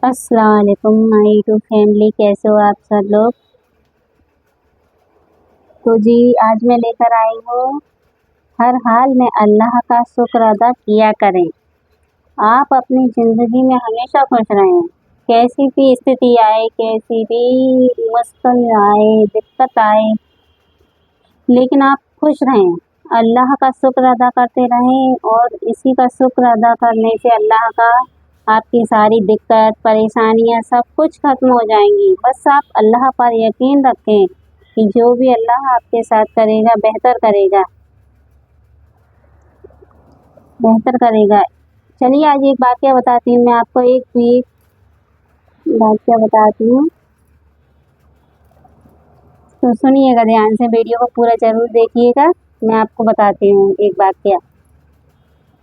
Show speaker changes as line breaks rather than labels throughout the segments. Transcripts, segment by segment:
अस्सलाम वालेकुम my YouTube family, कैसे हो आप सब लोग। तो जी आज मैं लेकर आई हूँ, हर हाल में अल्लाह का शुक्र अदा किया करें। आप अपनी ज़िंदगी में हमेशा खुश रहें, कैसी भी स्थिति आए, कैसी भी मुश्किल आए, दिक्कत आए, लेकिन आप खुश रहें, अल्लाह का शुक्र अदा करते रहें। और इसी का शुक्र अदा करने से अल्लाह का आपकी सारी दिक्कत परेशानियां सब कुछ ख़त्म हो जाएंगी। बस आप अल्लाह पर यकीन रखें कि जो भी अल्लाह आपके साथ करेगा बेहतर करेगा, बेहतर करेगा। चलिए आज एक वाक़या बताती हूँ मैं आपको, एक वाक़या बताती हूँ, तो सुनिएगा ध्यान से, वीडियो को पूरा ज़रूर देखिएगा। मैं आपको बताती हूँ एक वाक़या।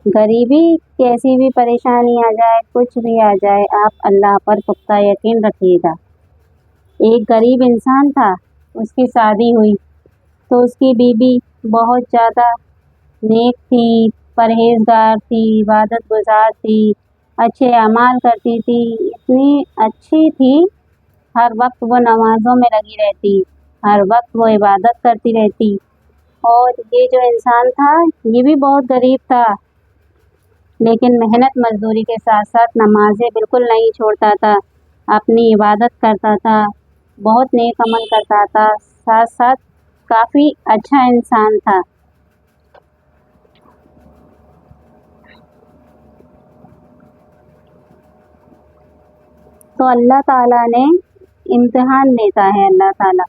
गरीबी कैसी भी परेशानी आ जाए, कुछ भी आ जाए, आप अल्लाह पर पुख्ता यकीन रखिएगा। एक गरीब इंसान था, उसकी शादी हुई तो उसकी बीवी बहुत ज़्यादा नेक थी, परहेज़गार थी, इबादत गुज़ार थी, अच्छे अमाल करती थी, इतनी अच्छी थी, हर वक्त वो नमाज़ों में लगी रहती, हर वक्त वो इबादत करती रहती। और ये जो इंसान था ये भी बहुत गरीब था, लेकिन मेहनत मज़दूरी के साथ साथ नमाज़ें बिल्कुल नहीं छोड़ता था, अपनी इबादत करता था, बहुत नेक अमल करता था, साथ साथ काफ़ी अच्छा इंसान था। तो अल्लाह ताला ने इम्तिहान लेता है, अल्लाह ताला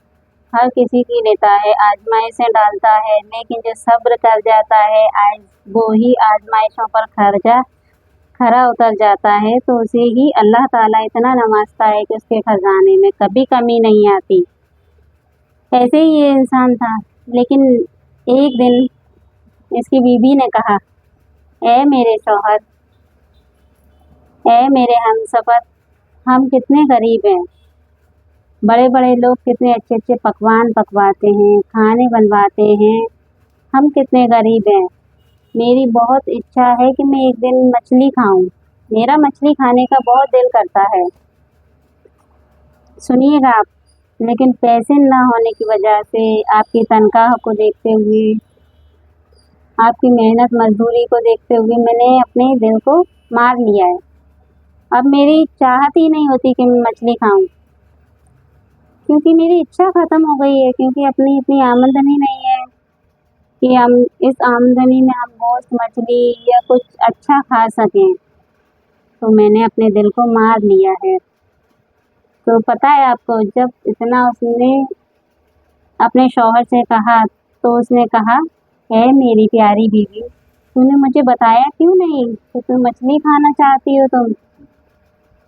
हर किसी की लेता है, आजमाइशें डालता है, लेकिन जो सब्र कर जाता है आज वो ही आजमाइशों पर खरा उतर जाता है, तो उसे ही अल्लाह ताला इतना नवाजता है कि उसके खजाने में कभी कमी नहीं आती। ऐसे ही ये इंसान था, लेकिन एक दिन इसकी बीवी ने कहा, ए मेरे शौहर, ए मेरे हमसफ़र, हम कितने गरीब हैं, बड़े बड़े लोग कितने अच्छे अच्छे पकवान पकवाते हैं, खाने बनवाते हैं, हम कितने गरीब हैं। मेरी बहुत इच्छा है कि मैं एक दिन मछली खाऊं, मेरा मछली खाने का बहुत दिल करता है, सुनिएगा आप। लेकिन पैसे ना होने की वजह से, आपकी तनख्वाह को देखते हुए, आपकी मेहनत मजदूरी को देखते हुए मैंने अपने दिल को मार लिया है। अब मेरी चाहत ही नहीं होती कि मैं मछली खाऊं, क्योंकि मेरी इच्छा ख़त्म हो गई है, क्योंकि अपनी इतनी आमदनी नहीं है कि हम इस आमदनी में हम गोश्त मछली या कुछ अच्छा खा सकें। तो मैंने अपने दिल को मार लिया है। तो पता है आपको, जब इतना उसने अपने शौहर से कहा तो उसने कहा, है मेरी प्यारी बीवी, तूने मुझे बताया क्यों नहीं कि तुम मछली खाना चाहती हो,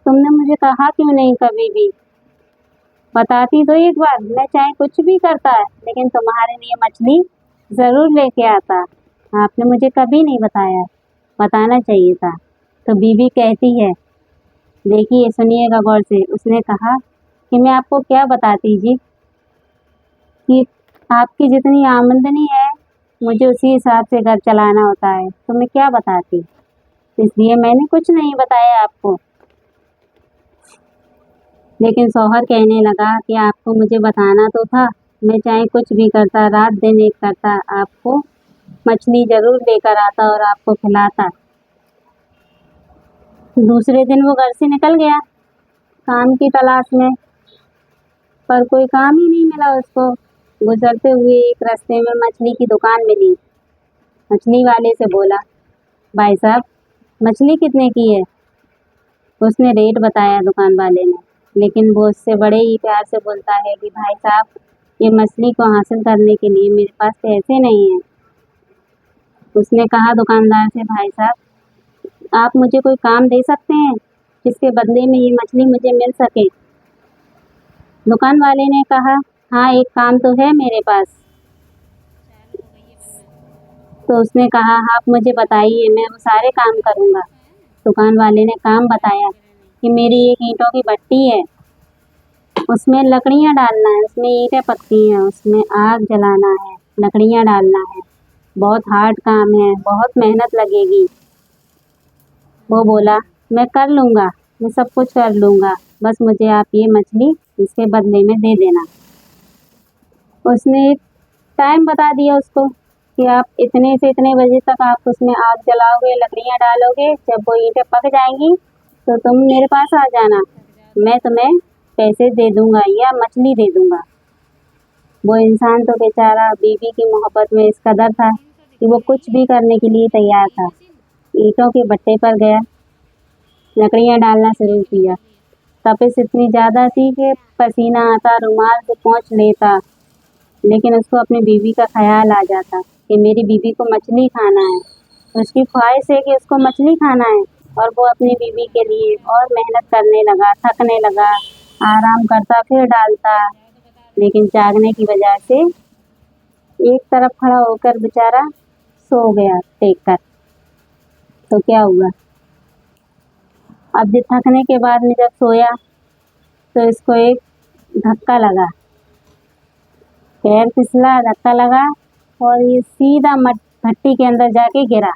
तुमने मुझे कहा क्यों नहीं कभी भी। बताती तो एक बार, मैं चाहे कुछ भी करता है लेकिन तुम्हारे लिए मछली ज़रूर लेके आता, आपने मुझे कभी नहीं बताया, बताना चाहिए था। तो बीवी कहती है, देखिए सुनिएगा गौर से, उसने कहा कि मैं आपको क्या बताती जी, कि आपकी जितनी आमदनी है मुझे उसी हिसाब से घर चलाना होता है, तो मैं क्या बताती, इसलिए मैंने कुछ नहीं बताया आपको। लेकिन शौहर कहने लगा कि आपको मुझे बताना तो था, मैं चाहे कुछ भी करता, रात दिन एक करता, आपको मछली ज़रूर लेकर आता और आपको खिलाता। दूसरे दिन वो घर से निकल गया काम की तलाश में, पर कोई काम ही नहीं मिला उसको। गुजरते हुए एक रास्ते में मछली की दुकान मिली, मछली वाले से बोला, भाई साहब मछली कितने की है। उसने रेट बताया दुकान वाले ने, लेकिन वो उससे बड़े ही प्यार से बोलता है कि भाई साहब, ये मछली को हासिल करने के लिए मेरे पास पैसे नहीं हैं। उसने कहा दुकानदार से, भाई साहब आप मुझे कोई काम दे सकते हैं जिसके बदले में ये मछली मुझे मिल सके। दुकान वाले ने कहा, हाँ एक काम तो है मेरे पास। तो उसने कहा, आप मुझे बताइए, मैं वो सारे काम करूँगा। दुकान वाले ने काम बताया कि मेरी एक ईंटों की भट्टी है, उसमें लकड़ियाँ डालना है, उसमें ईंटें पकती हैं, उसमें आग जलाना है, लकड़ियाँ डालना है, बहुत हार्ड काम है, बहुत मेहनत लगेगी। वो बोला, मैं कर लूँगा, मैं सब कुछ कर लूँगा, बस मुझे आप ये मछली इसके बदले में दे देना। उसने एक टाइम बता दिया उसको कि आप इतने से इतने बजे तक आप उसमें आग जलाओगे, लकड़ियाँ डालोगे, जब वो ईंटें पक जाएंगी तो तुम मेरे पास आ जाना, मैं तुम्हें पैसे दे दूँगा या मछली दे दूँगा। वो इंसान तो बेचारा बीवी की मोहब्बत में इस कदर था कि वो कुछ भी करने के लिए तैयार था। ईंटों के भट्टे पर गया, लकड़ियाँ डालना शुरू किया। तपिश इतनी ज़्यादा थी कि पसीना आता, रुमाल से पोंछ लेता, लेकिन उसको अपनी बीवी का ख्याल आ जाता कि मेरी बीवी को मछली खाना है। उसकी ख्वाहिश है कि उसको मछली खाना है और वो अपनी बीवी के लिए और मेहनत करने लगा, थकने लगा, आराम करता फिर डालता, लेकिन जागने की वजह से एक तरफ खड़ा होकर बेचारा सो गया टेक कर। तो क्या हुआ, अब जब थकने के बाद में जब सोया तो इसको एक धक्का लगा, पैर फिसला, धक्का लगा और ये सीधा भट्टी के अंदर जाके गिरा।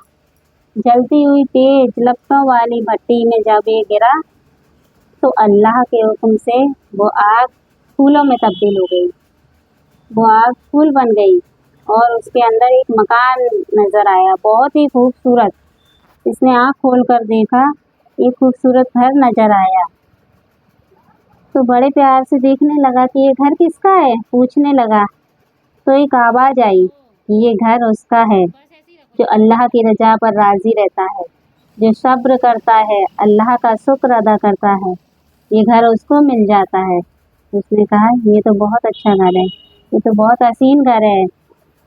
जलती हुई तेज लपटों वाली भट्टी में जब ये गिरा तो अल्लाह के हुक्म से वो आग फूलों में तब्दील हो गई। वो आग फूल बन गई और उसके अंदर एक मकान नज़र आया, बहुत ही खूबसूरत। इसने आँख खोल कर देखा, एक खूबसूरत घर नज़र आया तो बड़े प्यार से देखने लगा कि ये घर किसका है। पूछने लगा तो एक आवाज़ आई कि ये घर उसका है जो अल्लाह की रज़ा पर राज़ी रहता है, जो सब्र करता है, अल्लाह का शुक्र अदा करता है, ये घर उसको मिल जाता है। उसने कहा ये तो बहुत अच्छा घर है, ये तो बहुत हसीन घर है,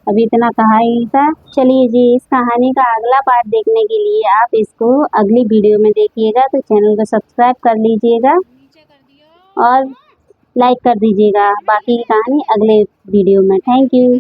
अभी इतना कहा ही था। चलिए जी, इस कहानी का अगला पार्ट देखने के लिए आप इसको अगली वीडियो में देखिएगा, तो चैनल को सब्सक्राइब कर लीजिएगा और लाइक कर दीजिएगा। बाकी की कहानी अगले वीडियो में। Thank you.